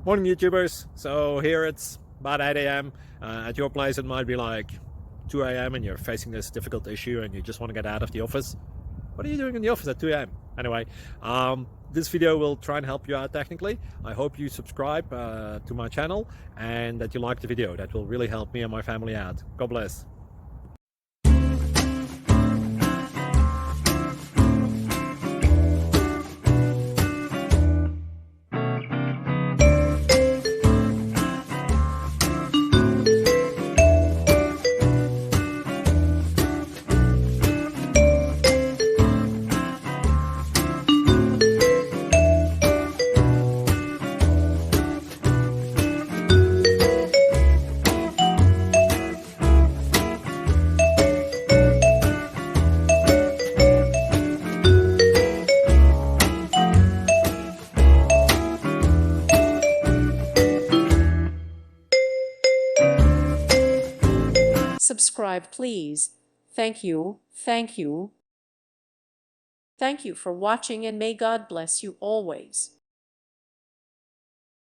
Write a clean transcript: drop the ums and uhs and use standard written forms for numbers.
Morning YouTubers. So here it's about 8 a.m. At your place it might be like 2 a.m. and you're facing this difficult issue and you just want to get out of the office. What are you doing in the office at 2 a.m.? Anyway, this video will try and help you out technically. I hope you subscribe to my channel and that you like the video. That will really help me and my family out. God bless. Subscribe, please. Thank you. Thank you. Thank you for watching, and may God bless you always.